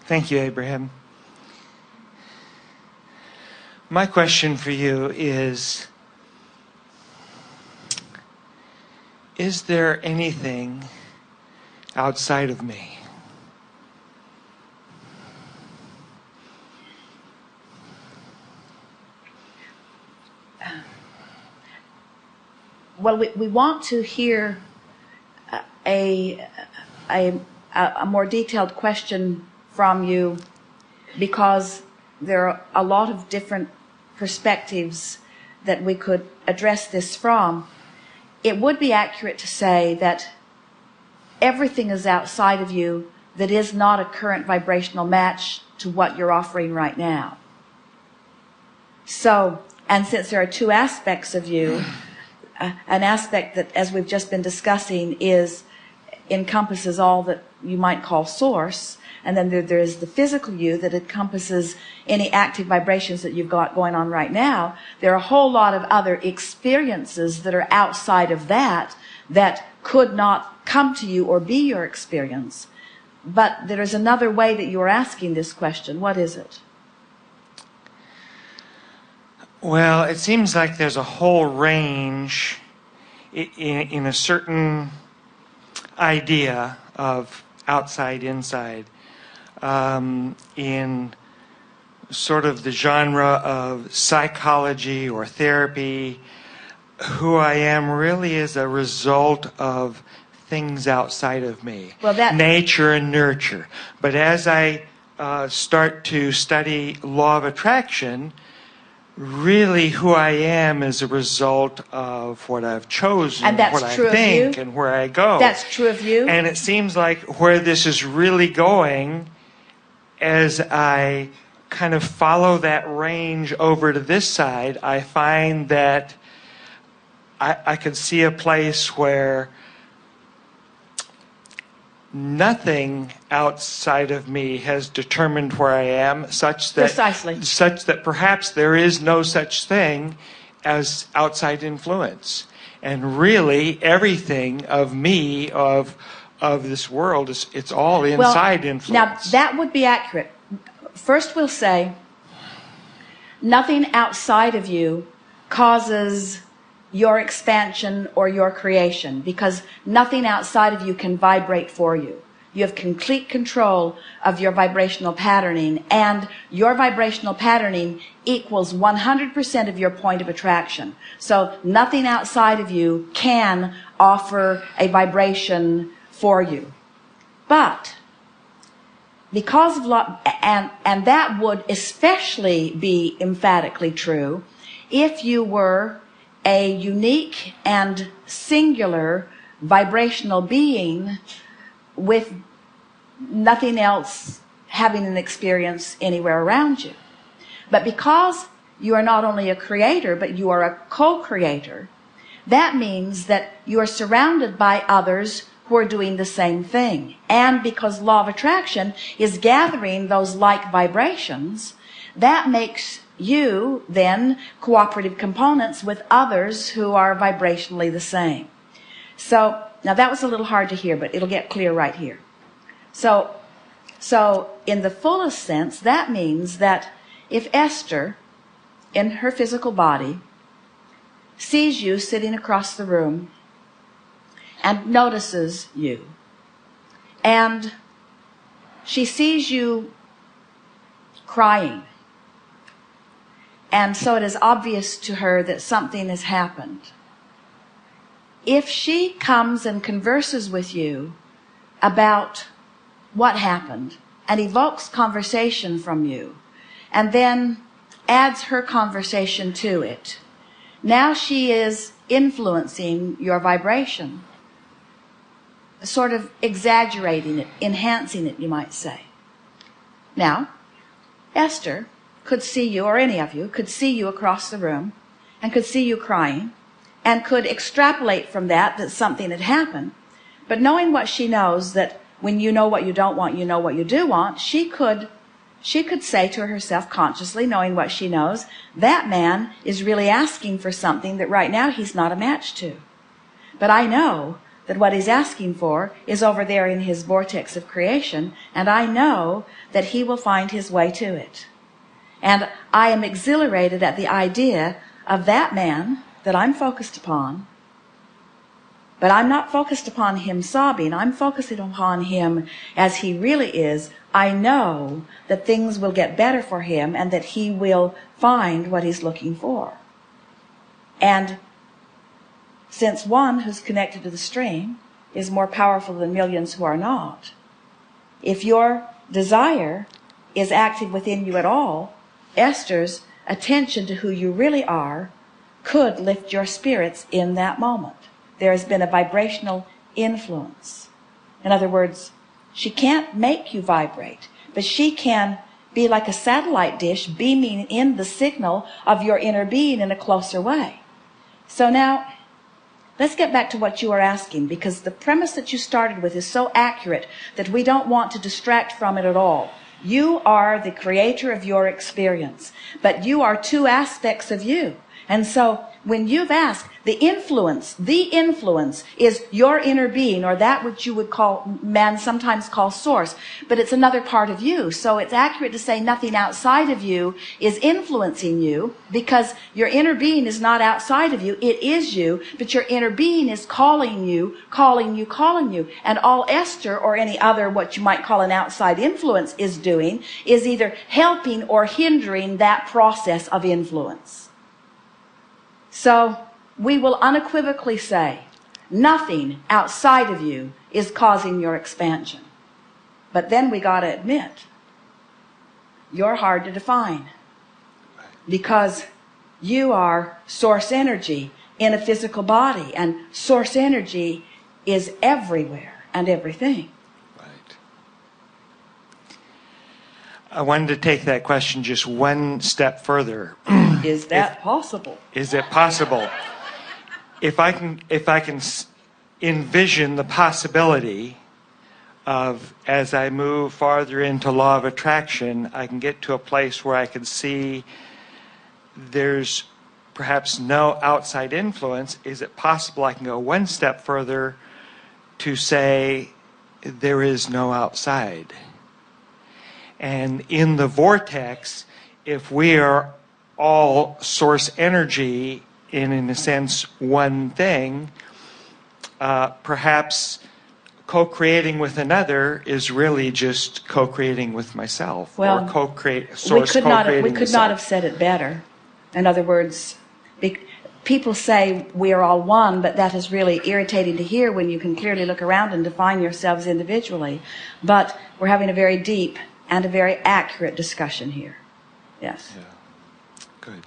Thank you, Abraham. My question for you is there anything outside of me? Well, we want to hear a more detailed question from you, because there are a lot of different perspectives that we could address this from. It would be accurate to say that everything is outside of you that is not a current vibrational match to what you're offering right now. So, and since there are two aspects of you, an aspect that, as we've just been discussing, encompasses all that you might call source, and then there is the physical you that encompasses any active vibrations that you've got going on right now. There are a whole lot of other experiences that are outside of that could not come to you or be your experience. But there is another way that you're asking this question. What is it? Well, it seems like there's a whole range in a certain idea of outside, inside, in sort of the genre of psychology or therapy. Who I am really is a result of things outside of me, nature and nurture. But as I start to study law of attraction, really who I am is a result of what I've chosen, and that's what true I think, of you? and where I go. That's true of you? And it seems like where this is really going, as I kind of follow that range over to this side, I find that I could see a place where nothing outside of me has determined where I am, such that perhaps there is no such thing as outside influence. And really, everything of me, of this world, it's all inside influence. Now, that would be accurate. First, we'll say nothing outside of you causes your expansion or your creation, because nothing outside of you can vibrate for you. You have complete control of your vibrational patterning, and your vibrational patterning equals 100% of your point of attraction. So nothing outside of you can offer a vibration for you. But because of and that would especially be emphatically true if you were a unique and singular vibrational being with nothing else having an experience anywhere around you. But because you are not only a creator, but you are a co-creator, that means that you are surrounded by others who are doing the same thing. And because law of attraction is gathering those like vibrations, that makes you then cooperative components with others who are vibrationally the same. So now that was a little hard to hear, but it'll get clear right here. So in the fullest sense, that means that if Esther, in her physical body, sees you sitting across the room and notices you, and she sees you crying, and so it is obvious to her that something has happened. If she comes and converses with you about what happened and evokes conversation from you, and then adds her conversation to it, now she is influencing your vibration, sort of exaggerating it, enhancing it, you might say. Now, Esther could see you, or any of you, could see you across the room and could see you crying and could extrapolate from that something had happened. But knowing what she knows, that when you know what you don't want, you know what you do want, she could say to herself consciously, knowing what she knows, that man is really asking for something that right now he's not a match to. But I know that what he's asking for is over there in his vortex of creation, and I know that he will find his way to it. And I am exhilarated at the idea of that man that I'm focused upon. But I'm not focused upon him sobbing. I'm focusing upon him as he really is. I know that things will get better for him and that he will find what he's looking for. And since one who's connected to the stream is more powerful than millions who are not, if your desire is active within you at all, Esther's attention to who you really are could lift your spirits in that moment. There has been a vibrational influence. In other words, she can't make you vibrate, but she can be like a satellite dish beaming in the signal of your inner being in a closer way. So now, let's get back to what you are asking, because the premise that you started with is so accurate that we don't want to distract from it at all. You are the creator of your experience, but you are two aspects of you. And so when you've asked, the influence is your inner being, or that which you would call, man sometimes call source, but it's another part of you. So it's accurate to say nothing outside of you is influencing you, because your inner being is not outside of you. It is you, but your inner being is calling you, calling you, calling you. And all Esther or any other what you might call an outside influence is doing is either helping or hindering that process of influence. So we will unequivocally say nothing outside of you is causing your expansion. But then we got to admit, you're hard to define, because you are source energy in a physical body, and source energy is everywhere and everything. Right. I wanted to take that question just one step further. Is that possible? Is it possible? If I can envision the possibility of, as I move farther into law of attraction, I can get to a place where I can see there's perhaps no outside influence. Is it possible I can go one step further to say there is no outside? And in the vortex, if we are all source energy in a sense, one thing, perhaps co-creating with another is really just co-creating with myself, well, or co-create source co-creating. We could not have said it better. In other words, people say we are all one, but that is really irritating to hear when you can clearly look around and define yourselves individually. But we're having a very deep and a very accurate discussion here. Yes. Yeah. Good.